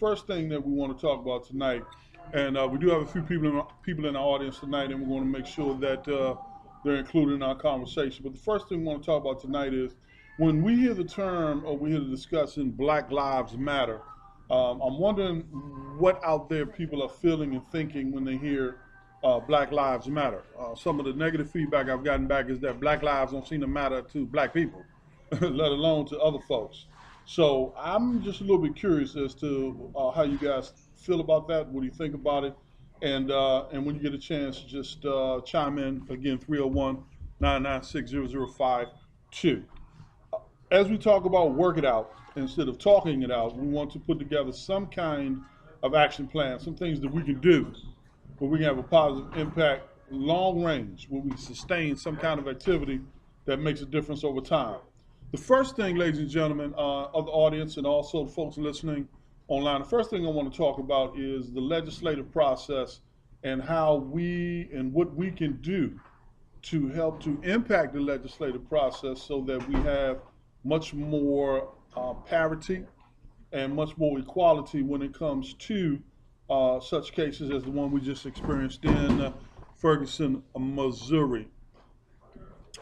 first thing that we want to talk about tonight, and we do have a few people in the audience tonight, and we're going to make sure that they're included in our conversation. But the first thing we want to talk about tonight is when we hear the term or we hear the discussion Black Lives Matter, I'm wondering what out there people are feeling and thinking when they hear Black Lives Matter. Some of the negative feedback I've gotten back is that Black lives don't seem to matter to Black people, let alone to other folks. So I'm just a little bit curious as to how you guys feel about that. What do you think about it? And when you get a chance, just chime in again, 301-996-0052. As we talk about work it out, instead of talking it out, we want to put together some kind of action plan, some things that we can do where we can have a positive impact long range, where we sustain some kind of activity that makes a difference over time. The first thing, ladies and gentlemen, of the audience and also the folks listening online, the first thing I want to talk about is the legislative process and how we and what we can do to help to impact the legislative process so that we have much more parity and much more equality when it comes to such cases as the one we just experienced in Ferguson, Missouri.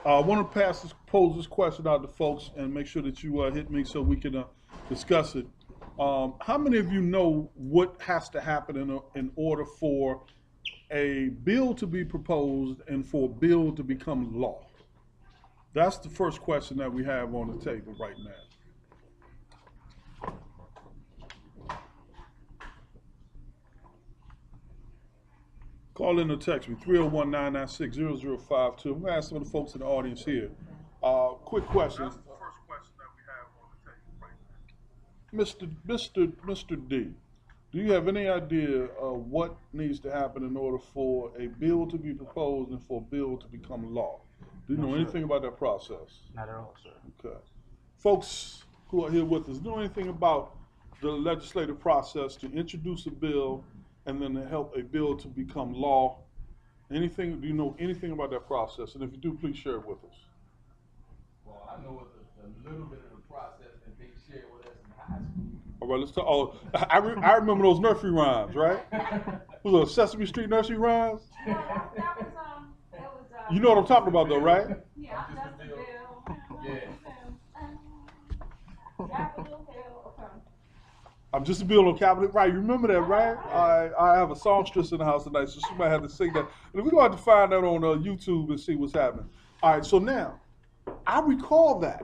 I want to pose this question out to folks and make sure that you hit me so we can discuss it. How many of you know what has to happen in order for a bill to be proposed and for a bill to become law? That's the first question that we have on the table right now. Call in or text me, 301-996-0052. I'm going to ask some of the folks in the audience here. Quick question. That's the first question that we have on the table right now. Mr. D, do you have any idea of what needs to happen in order for a bill to be proposed and for a bill to become law? Do you know anything about that process? Not at all, sir. Okay. Folks who are here with us, know anything about the legislative process to introduce a bill and then to help a bill to become law? Anything? Do you know anything about that process? And if you do, please share it with us. Well, I know a little bit of the process that they shared with us in high school. All right, let's talk. Oh, I remember those nursery rhymes, right? Was it Sesame Street nursery rhymes? No, that was You know what I'm talking about, though, right? Yeah, that's the bill. Yeah. Capitol Hill. Okay. I'm just a bill on Capitol. Right, you remember that, right? I have a songstress in the house tonight, so she might have to sing that. And we're going to have to find that on YouTube and see what's happening. All right, so now, I recall that.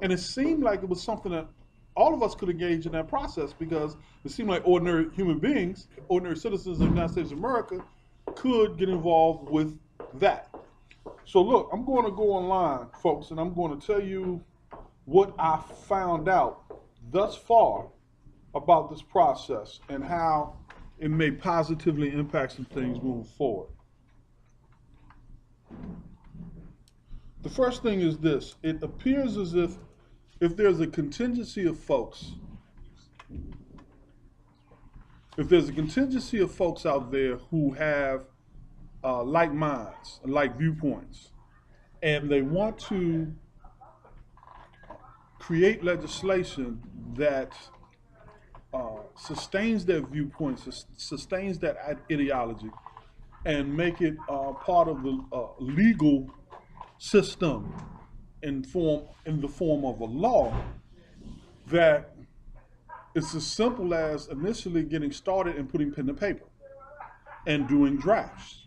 And it seemed like it was something that all of us could engage in that process because it seemed like ordinary human beings, ordinary citizens of the United States of America, could get involved with that. So look, I'm going to go online, folks, and I'm going to tell you what I found out thus far about this process and how it may positively impact some things moving forward. The first thing is this. It appears as if there's a contingency of folks, out there who have like minds, like viewpoints, and they want to create legislation that sustains their viewpoints, sustains that ideology, and make it part of the legal system in the form of a law that it's as simple as initially getting started and putting pen to paper and doing drafts.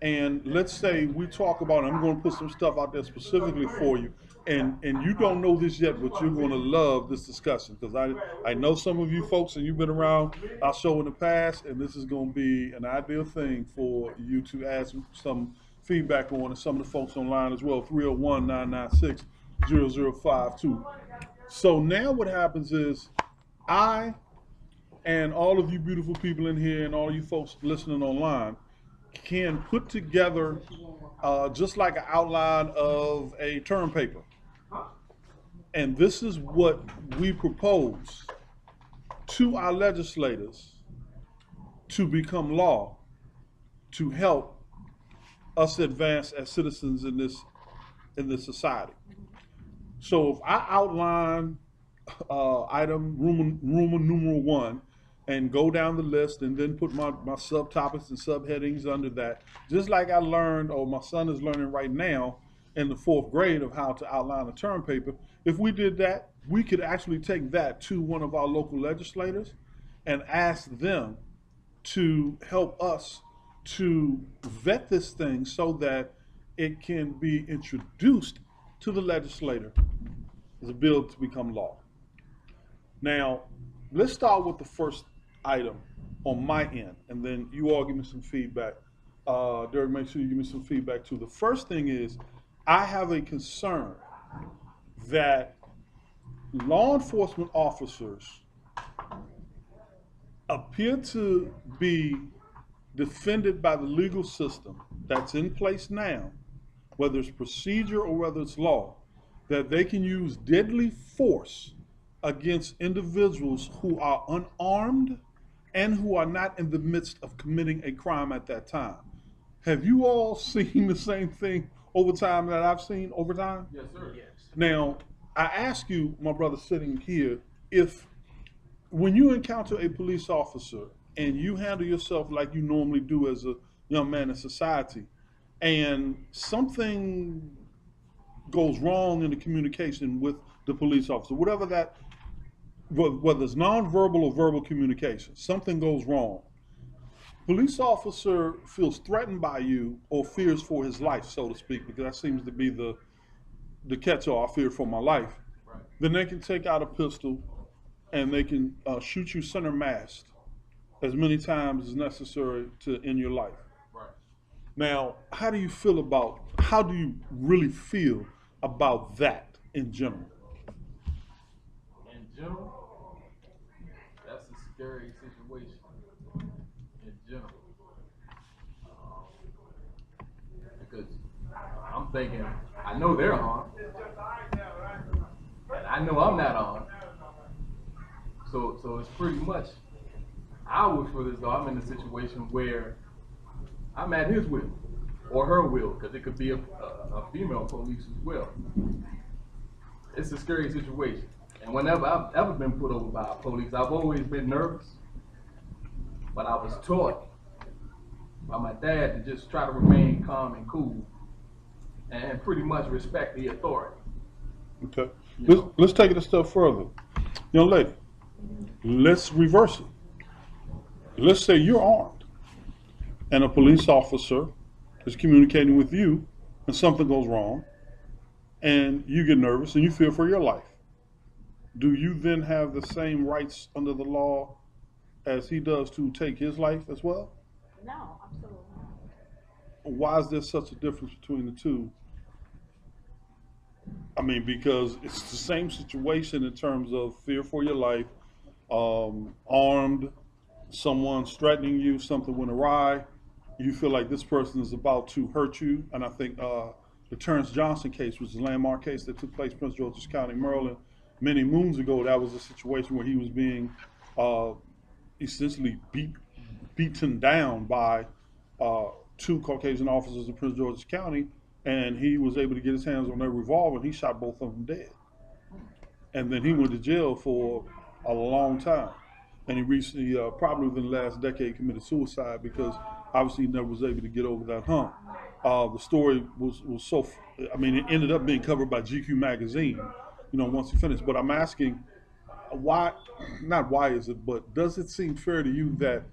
And let's say we talk about, I'm going to put some stuff out there specifically for you, and you don't know this yet, but you're going to love this discussion because I know some of you folks and you've been around our show in the past, and this is going to be an ideal thing for you to add some feedback on, and some of the folks online as well, 301-996-0052. So now what happens is I and all of you beautiful people in here and all you folks listening online can put together just like an outline of a term paper. And this is what we propose to our legislators to become law to help us advance as citizens in this society. So if I outline item Roman numeral 1 and go down the list and then put my subtopics and subheadings under that. Just like I learned, or my son is learning right now in the 4th grade, of how to outline a term paper. If we did that, we could actually take that to one of our local legislators and ask them to help us to vet this thing so that it can be introduced to the legislator as a bill to become law. Now, let's start with the first item on my end, and then you all give me some feedback. Derek, make sure you give me some feedback too. The first thing is, I have a concern that law enforcement officers appear to be defended by the legal system that's in place now, whether it's procedure or whether it's law, that they can use deadly force against individuals who are unarmed and who are not in the midst of committing a crime at that time. Have you all seen the same thing over time that I've seen over time? Yes, sir. Yes. Now, I ask you, my brother sitting here, if when you encounter a police officer and you handle yourself like you normally do as a young man in society, and something goes wrong in the communication with the police officer, whatever that, whether it's nonverbal or verbal communication, something goes wrong. Police officer feels threatened by you or fears for his life, so to speak, because that seems to be the catch-all. I fear for my life. Right. Then they can take out a pistol and they can shoot you center massed as many times as necessary to end your life. Right. Now, how do you really feel about that in general? In general, that's a scary situation. In general, because I'm thinking, I know they're armed, and I know I'm not armed. So it's pretty much, I would feel as though I'm in a situation where I'm at his will or her will, because it could be a female police as well. It's a scary situation. And whenever I've ever been put over by a police, I've always been nervous, but I was taught by my dad to just try to remain calm and cool and pretty much respect the authority. Okay. Let's take it a step further. Young lady, let's reverse it. Let's say you're armed and a police officer is communicating with you and something goes wrong and you get nervous and you fear for your life. Do you then have the same rights under the law as he does to take his life as well? No, absolutely not. Why is there such a difference between the two? I mean, because it's the same situation in terms of fear for your life, armed, someone's threatening you, something went awry, you feel like this person is about to hurt you. And I think the Terrence Johnson case was a landmark case that took place in Prince George's County, Maryland, many moons ago. That was a situation where he was being essentially beaten down by 2 Caucasian officers in Prince George's County, and he was able to get his hands on their revolver and he shot both of them dead. And then he went to jail for a long time. And he recently, probably within the last decade, committed suicide because obviously he never was able to get over that hump. The story was so, it ended up being covered by GQ magazine, once he finished. But I'm asking, why, not why is it, but does it seem fair to you that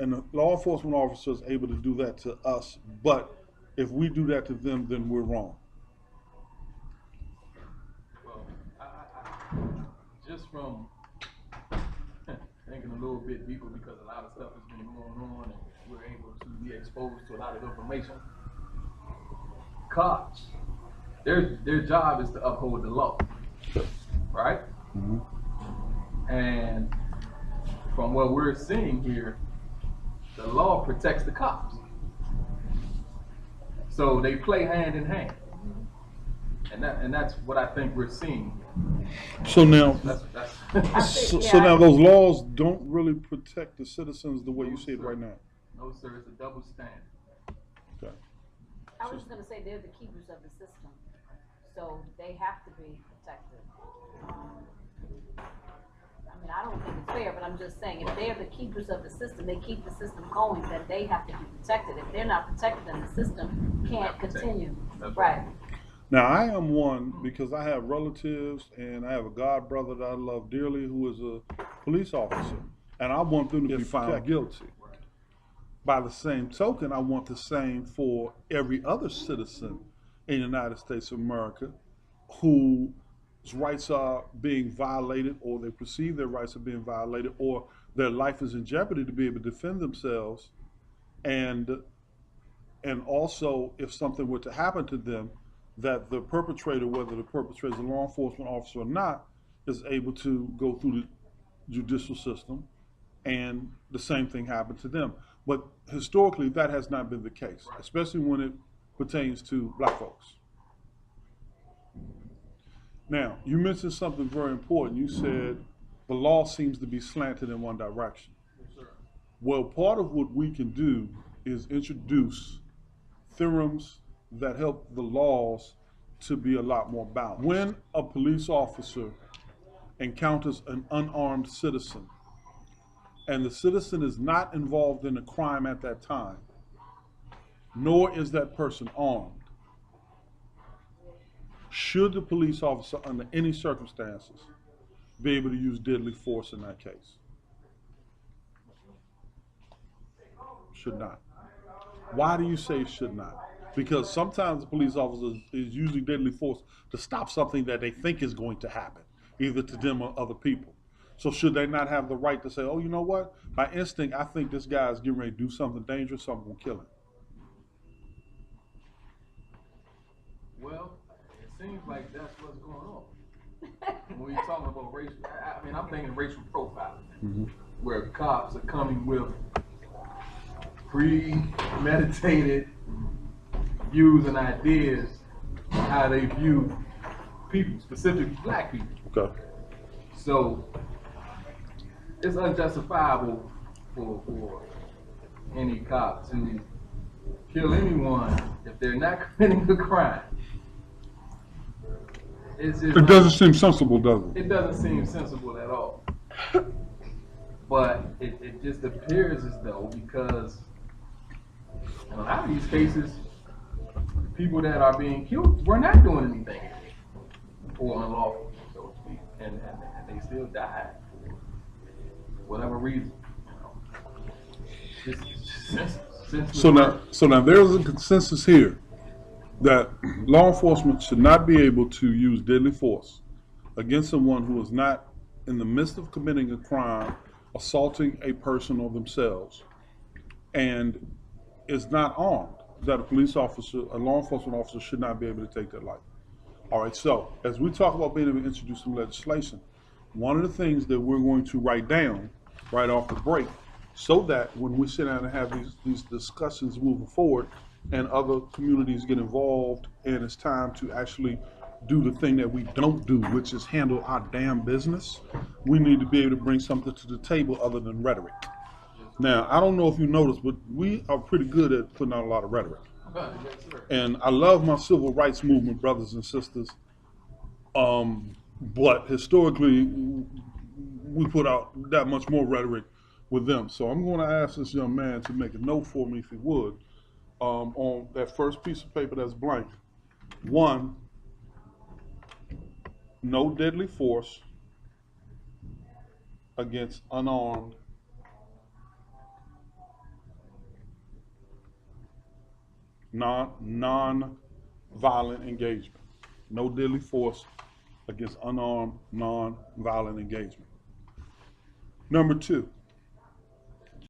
a law enforcement officer is able to do that to us, but if we do that to them, then we're wrong? Well, I just from thinking a little bit deeper, because a lot of stuff has been going on and we're able to be exposed to a lot of information. Cops, their job is to uphold the law, right? Mm-hmm. And from what we're seeing here, the law protects the cops. So they play hand in hand. And that's what I think we're seeing. So now, that's so now those laws don't really protect the citizens the way you see it right now. No, sir, it's a double standard. Okay. I was just going to say they're the keepers of the system, so they have to be protected. I mean, I don't think it's fair, but I'm just saying, if they're the keepers of the system, they keep the system going, then they have to be protected. If they're not protected, then the system can't continue. That's Right. Now, I am one because I have relatives and I have a god brother that I love dearly who is a police officer, and I want them to be found guilty. By the same token, I want the same for every other citizen in the United States of America whose rights are being violated, or they perceive their rights are being violated, or their life is in jeopardy, to be able to defend themselves, and also if something were to happen to them, that the perpetrator, whether the perpetrator is a law enforcement officer or not, is able to go through the judicial system and the same thing happened to them. But historically, that has not been the case, especially when it pertains to black folks. Now, you mentioned something very important. You said the law seems to be slanted in one direction. Yes, sir. Well, part of what we can do is introduce theorems that help the laws to be a lot more balanced. When a police officer encounters an unarmed citizen, and the citizen is not involved in a crime at that time, nor is that person armed, should the police officer, under any circumstances, be able to use deadly force in that case? Should not. Why do you say should not? Because sometimes the police officer is using deadly force to stop something that they think is going to happen, either to them or other people. So should they not have the right to say, oh, you know what? By instinct, I think this guy is getting ready to do something dangerous, so I'm going to kill him. Well, it seems like that's what's going on. When you're talking about racial, I mean, I'm thinking racial profiling, where cops are coming with premeditated views and ideas on how they view people, specifically black people. Okay. So it's unjustifiable for any cop to kill anyone if they're not committing a crime. It's just, It doesn't seem sensible, does it? it doesn't seem sensible at all. But it just appears as though, because in a lot of these cases, the people that are being killed were not doing anything or unlawful, so to speak, and they still died for whatever reason. So now there's a consensus here that law enforcement should not be able to use deadly force against someone who is not in the midst of committing a crime, assaulting a person or themselves, and is not armed. That a police officer, a law enforcement officer, should not be able to take their life. All right, so as we talk about being able to introduce some legislation, one of the things that we're going to write down right off the break, so that when we sit down and have these discussions moving forward and other communities get involved and it's time to actually do the thing that we don't do, which is handle our damn business, we need to be able to bring something to the table other than rhetoric. Now, I don't know if you noticed, but we are pretty good at putting out a lot of rhetoric. And I love my civil rights movement brothers and sisters, but historically, we put out that much more rhetoric with them. So I'm going to ask this young man to make a note for me, if he would, on that first piece of paper that's blank. 1, no deadly force against unarmed non-violent engagement. No deadly force against unarmed, non-violent engagement. Number 2,